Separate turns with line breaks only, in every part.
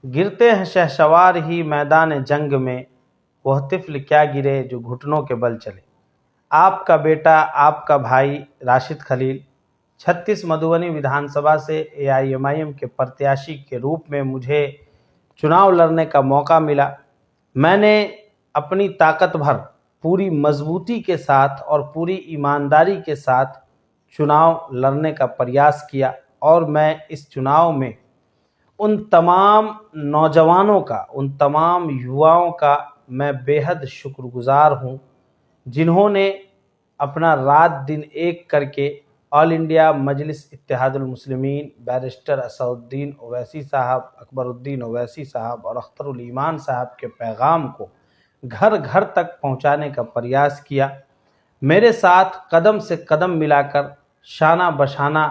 गिरते हैं शहसवार ही मैदान जंग में, वह तिफ़्ल क्या गिरे जो घुटनों के बल चले। आपका बेटा, आपका भाई राशिद खलील 36 मधुबनी विधानसभा से एआईएमआईएम के प्रत्याशी के रूप में मुझे चुनाव लड़ने का मौका मिला। मैंने अपनी ताकत भर पूरी मजबूती के साथ और पूरी ईमानदारी के साथ चुनाव लड़ने का प्रयास किया और मैं इस चुनाव में उन तमाम नौजवानों का, उन तमाम युवाओं का मैं बेहद शुक्रगुजार हूँ जिन्होंने अपना रात दिन एक करके ऑल इंडिया मजलिस इत्तेहादुल मुस्लिमीन बैरिस्टर असदुद्दीन ओवैसी साहब, अकबरुद्दीन ओवैसी साहब और अख्तरुल ईमान साहब के पैगाम को घर घर तक पहुंचाने का प्रयास किया। मेरे साथ कदम से कदम मिलाकर शाना बशाना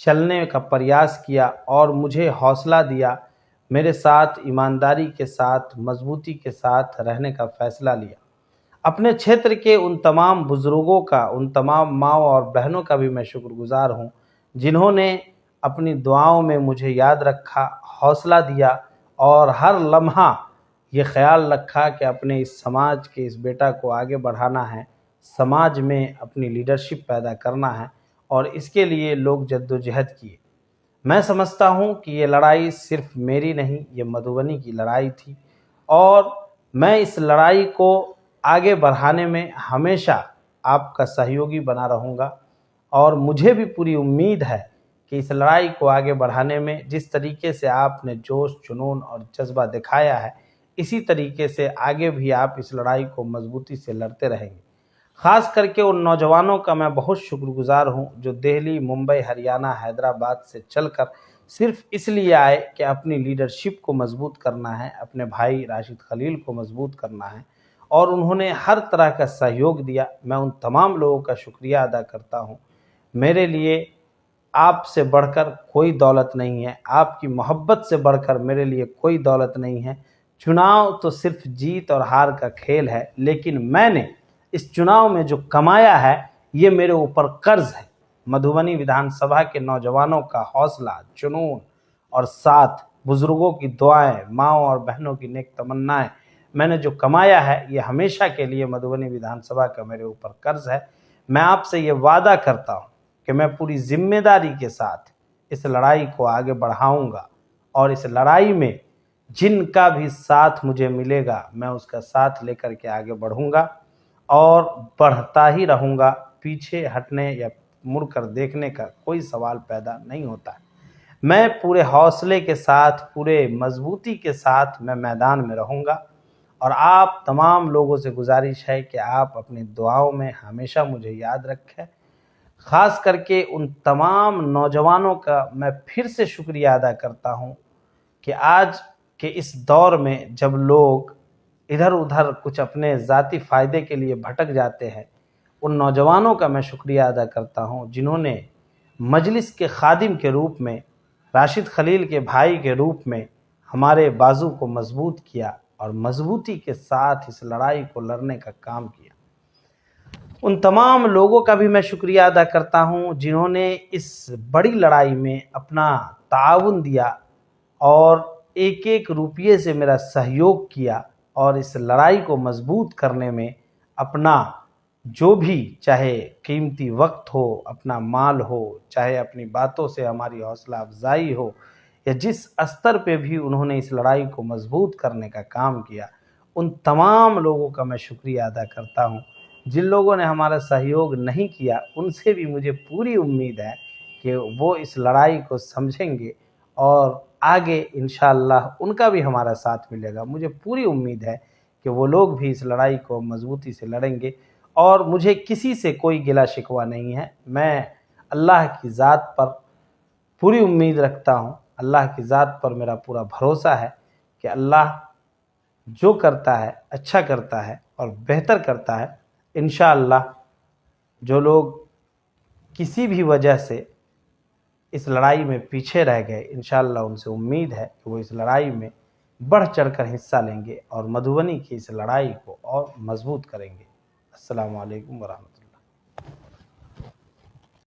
चलने का प्रयास किया और मुझे हौसला दिया। मेरे साथ ईमानदारी के साथ, मजबूती के साथ रहने का फ़ैसला लिया। अपने क्षेत्र के उन तमाम बुज़ुर्गों का, उन तमाम माँओं और बहनों का भी मैं शुक्रगुज़ार हूँ जिन्होंने अपनी दुआओं में मुझे याद रखा, हौसला दिया और हर लम्हा ये ख्याल रखा कि अपने इस समाज के इस बेटा को आगे बढ़ाना है, समाज में अपनी लीडरशिप पैदा करना है और इसके लिए लोग जद्दोजहद किए। मैं समझता हूँ कि ये लड़ाई सिर्फ मेरी नहीं, ये मधुबनी की लड़ाई थी और मैं इस लड़ाई को आगे बढ़ाने में हमेशा आपका सहयोगी बना रहूँगा और मुझे भी पूरी उम्मीद है कि इस लड़ाई को आगे बढ़ाने में जिस तरीके से आपने जोश, जुनून और जज्बा दिखाया है, इसी तरीके से आगे भी आप इस लड़ाई को मजबूती से लड़ते रहेंगे। ख़ास करके उन नौजवानों का मैं बहुत शुक्रगुज़ार हूँ जो दिल्ली, मुंबई, हरियाणा, हैदराबाद से चलकर सिर्फ इसलिए आए कि अपनी लीडरशिप को मजबूत करना है, अपने भाई राशिद खलील को मजबूत करना है और उन्होंने हर तरह का सहयोग दिया। मैं उन तमाम लोगों का शुक्रिया अदा करता हूँ। मेरे लिए आपसे बढ़कर कोई दौलत नहीं है, आपकी मोहब्बत से बढ़कर मेरे लिए कोई दौलत नहीं है। चुनाव तो सिर्फ जीत और हार का खेल है, लेकिन मैंने इस चुनाव में जो कमाया है ये मेरे ऊपर कर्ज है। मधुबनी विधानसभा के नौजवानों का हौसला, जुनून और साथ, बुजुर्गों की दुआएं, माँओं और बहनों की नेक तमन्नाएं, मैंने जो कमाया है ये हमेशा के लिए मधुबनी विधानसभा का मेरे ऊपर कर्ज है। मैं आपसे ये वादा करता हूँ कि मैं पूरी जिम्मेदारी के साथ इस लड़ाई को आगे बढ़ाऊंगा और इस लड़ाई में जिनका भी साथ मुझे मिलेगा मैं उसका साथ लेकर के आगे बढ़ूंगा और बढ़ता ही रहूंगा। पीछे हटने या मुड़कर देखने का कोई सवाल पैदा नहीं होता है। मैं पूरे हौसले के साथ, पूरे मजबूती के साथ मैं मैदान में रहूंगा और आप तमाम लोगों से गुजारिश है कि आप अपनी दुआओं में हमेशा मुझे याद रखें। ख़ास करके उन तमाम नौजवानों का मैं फिर से शुक्रिया अदा करता हूँ कि आज के इस दौर में जब लोग इधर उधर कुछ अपने ज़ाती फ़ायदे के लिए भटक जाते हैं, उन नौजवानों का मैं शुक्रिया अदा करता हूँ जिन्होंने मजलिस के खादिम के रूप में, राशिद खलील के भाई के रूप में हमारे बाजू को मजबूत किया और मजबूती के साथ इस लड़ाई को लड़ने का काम किया। उन तमाम लोगों का भी मैं शुक्रिया अदा करता हूं जिन्होंने इस बड़ी लड़ाई में अपना ताउन दिया और एक एक रुपये से मेरा सहयोग किया और इस लड़ाई को मजबूत करने में अपना जो भी, चाहे कीमती वक्त हो, अपना माल हो, चाहे अपनी बातों से हमारी हौसला अफजाई हो, या जिस स्तर पे भी उन्होंने इस लड़ाई को मजबूत करने का काम किया, उन तमाम लोगों का मैं शुक्रिया अदा करता हूँ। जिन लोगों ने हमारा सहयोग नहीं किया उनसे भी मुझे पूरी उम्मीद है कि वो इस लड़ाई को समझेंगे और आगे इंशाअल्लाह उनका भी हमारा साथ मिलेगा। मुझे पूरी उम्मीद है कि वो लोग भी इस लड़ाई को मजबूती से लड़ेंगे और मुझे किसी से कोई गिला शिकवा नहीं है। मैं अल्लाह की ज़ात पर पूरी उम्मीद रखता हूँ, अल्लाह की ज़ात पर मेरा पूरा भरोसा है कि अल्लाह जो करता है अच्छा करता है और बेहतर करता है। इंशाअल्लाह जो लोग किसी भी वजह से इस लड़ाई में पीछे रह गए, इंशाअल्लाह उनसे उम्मीद है कि वो इस लड़ाई में बढ़ चढ़कर हिस्सा लेंगे और मधुबनी की इस लड़ाई को और मजबूत करेंगे। अस्सलामु अलैकुम वरहमतुल्लाह।